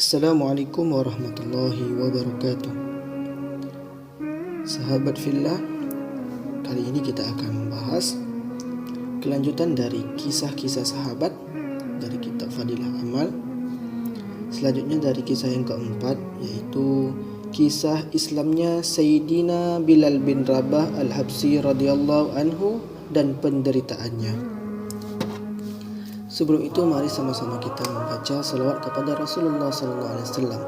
Assalamualaikum warahmatullahi wabarakatuh. Sahabat fillah, kali ini kita akan membahas kelanjutan dari kisah-kisah sahabat dari kitab Fadilah Amal. Selanjutnya dari kisah yang keempat, yaitu kisah Islamnya Sayyidina Bilal bin Rabah Al-Habsyi radhiyallahu anhu dan penderitaannya. Sebelum itu, mari sama-sama kita membaca salawat kepada Rasulullah SAW.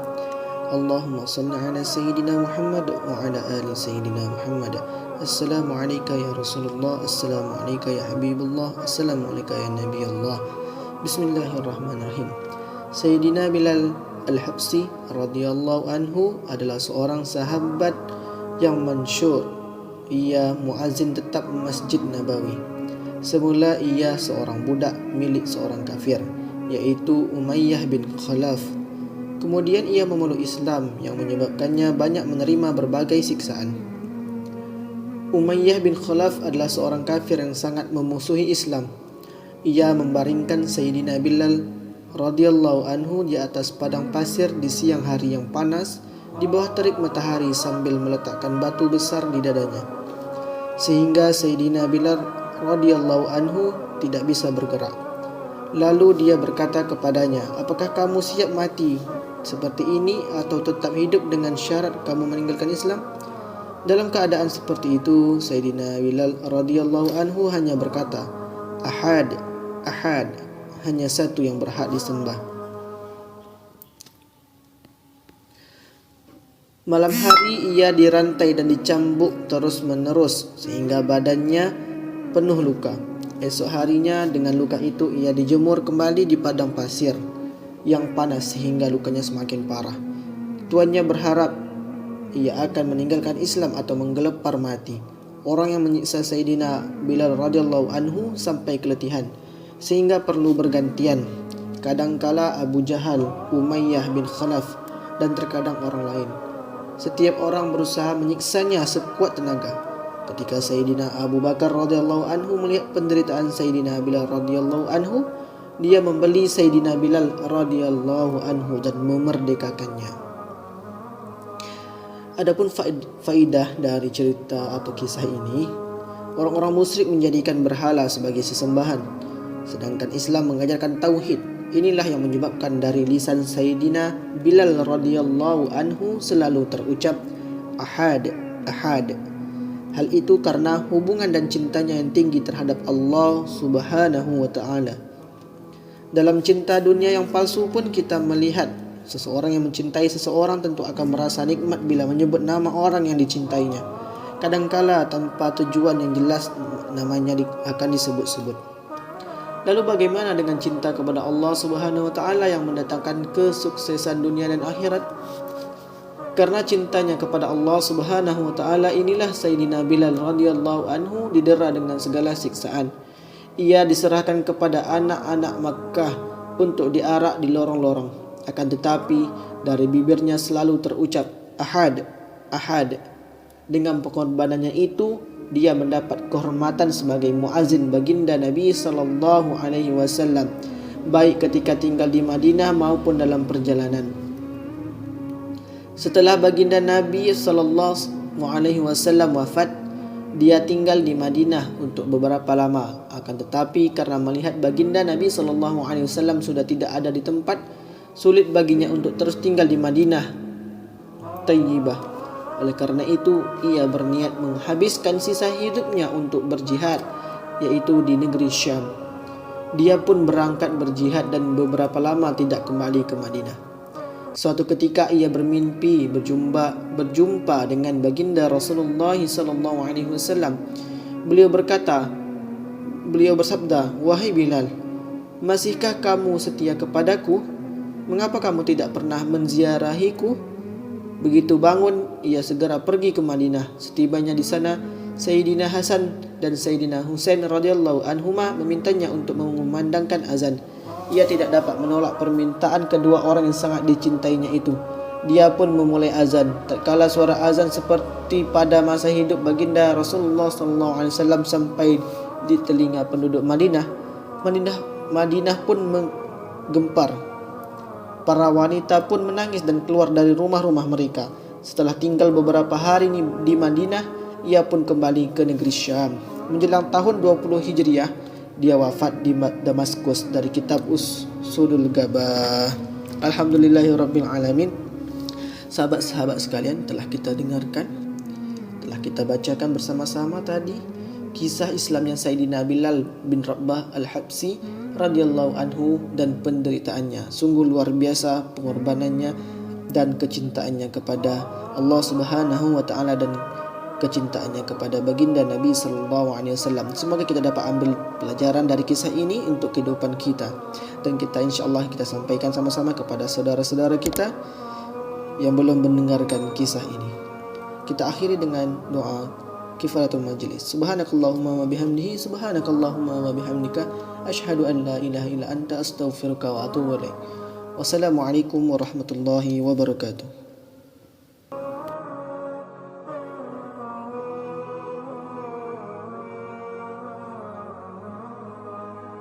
Allahumma salli ala Sayyidina Muhammad wa ala ali Sayyidina Muhammad. Assalamu alayka ya Rasulullah, assalamu alayka ya Habibullah, assalamu alayka ya Nabi Allah. Bismillahirrahmanirrahim. Sayyidina Bilal Al-Habsyi radhiyallahu anhu adalah seorang sahabat yang masyhur. Ia muazzin tetap Masjid Nabawi. Semula ia seorang budak milik seorang kafir, yaitu Umayyah bin Khalaf. Kemudian ia memeluk Islam yang menyebabkannya banyak menerima berbagai siksaan. Umayyah bin Khalaf adalah seorang kafir yang sangat memusuhi Islam. Ia membaringkan Sayyidina Bilal radhiyallahu anhu di atas padang pasir di siang hari yang panas, di bawah terik matahari sambil meletakkan batu besar di dadanya, sehingga Sayyidina Bilal radhiyallahu anhu tidak bisa bergerak. Lalu dia berkata kepadanya, "Apakah kamu siap mati seperti ini atau tetap hidup dengan syarat kamu meninggalkan Islam?" Dalam keadaan seperti itu, Sayyidina Bilal radhiyallahu anhu hanya berkata, "Ahad, ahad, hanya satu yang berhak disembah." Malam hari ia dirantai dan dicambuk terus-menerus sehingga badannya penuh luka. Esok harinya dengan luka itu ia dijemur kembali di padang pasir yang panas sehingga lukanya semakin parah. Tuannya berharap ia akan meninggalkan Islam atau menggelepar mati. Orang yang menyiksa Sayyidina Bilal radhiyallahu anhu sampai keletihan sehingga perlu bergantian. Kadangkala Abu Jahal, Umayyah bin Khalaf, dan terkadang orang lain. Setiap orang berusaha menyiksanya sekuat tenaga. Ketika Sayyidina Abu Bakar radhiyallahu anhu melihat penderitaan Sayyidina Bilal radhiyallahu anhu, dia membeli Sayyidina Bilal radhiyallahu anhu dan memerdekakannya. Adapun faidah dari cerita atau kisah ini, orang-orang musyrik menjadikan berhala sebagai sesembahan, sedangkan Islam mengajarkan tauhid. Inilah yang menyebabkan dari lisan Sayyidina Bilal radhiyallahu anhu selalu terucap ahad, ahad. Hal itu karena hubungan dan cintanya yang tinggi terhadap Allah Subhanahu wa ta'ala. Dalam cinta dunia yang palsu pun kita melihat seseorang yang mencintai seseorang tentu akan merasa nikmat bila menyebut nama orang yang dicintainya. Kadangkala tanpa tujuan yang jelas namanya akan disebut-sebut. Lalu bagaimana dengan cinta kepada Allah Subhanahu wa ta'ala yang mendatangkan kesuksesan dunia dan akhirat? Karena cintanya kepada Allah Subhanahu wa ta'ala, inilah Sayyidina Bilal radhiyallahu anhu didera dengan segala siksaan. Ia diserahkan kepada anak-anak Makkah untuk diarak di lorong-lorong. Akan tetapi dari bibirnya selalu terucap ahad, ahad. Dengan pengorbanannya itu, dia mendapat kehormatan sebagai muazzin baginda Nabi sallallahu alaihi wasallam, baik ketika tinggal di Madinah maupun dalam perjalanan. Setelah baginda Nabi sallallahu alaihi wasallam wafat, dia tinggal di Madinah untuk beberapa lama. Akan tetapi karena melihat baginda Nabi sallallahu alaihi wasallam sudah tidak ada di tempat, sulit baginya untuk terus tinggal di Madinah Thayyibah. Oleh karena itu, ia berniat menghabiskan sisa hidupnya untuk berjihad, yaitu di negeri Syam. Dia pun berangkat berjihad dan beberapa lama tidak kembali ke Madinah. Suatu ketika ia bermimpi berjumpa dengan baginda Rasulullah sallallahu alaihi wasallam. Beliau bersabda, "Wahai Bilal, masihkah kamu setia kepadaku? Mengapa kamu tidak pernah menziarahiku?" Begitu bangun, ia segera pergi ke Madinah. Setibanya di sana, Sayyidina Hasan dan Sayyidina Husain radhiyallahu anhuma memintanya untuk mengumandangkan azan. Ia tidak dapat menolak permintaan kedua orang yang sangat dicintainya itu. Dia pun memulai azan. Tatkala suara azan seperti pada masa hidup baginda Rasulullah SAW sampai di telinga penduduk Madinah pun menggempar. Para wanita pun menangis dan keluar dari rumah-rumah mereka. Setelah tinggal beberapa hari di Madinah, ia pun kembali ke negeri Syam. Menjelang tahun 20 Hijriah, dia wafat di Damaskus. Dari kitab Usudul Gabah. Alhamdulillahirabbil alamin. Sahabat-sahabat sekalian, telah kita dengarkan, telah kita bacakan bersama-sama tadi kisah Islam yang Sayyidina Bilal bin Rabah Al-Habsi radhiyallahu anhu dan penderitaannya. Sungguh luar biasa pengorbanannya dan kecintaannya kepada Allah Subhanahu wa taala dan kecintaannya kepada baginda Nabi sallallahu alaihi wasallam. Semoga kita dapat ambil pelajaran dari kisah ini untuk kehidupan kita, dan kita insyaallah kita sampaikan sama-sama kepada saudara-saudara kita yang belum mendengarkan kisah ini. Kita akhiri dengan doa kifaratul majlis. Subhanakallahumma wa bihamdihi, subhanakallahumma wa bihamdika, asyhadu an la ilaha illa anta, astaghfiruka wa atubu ilaik. Wassalamualaikum warahmatullahi wabarakatuh.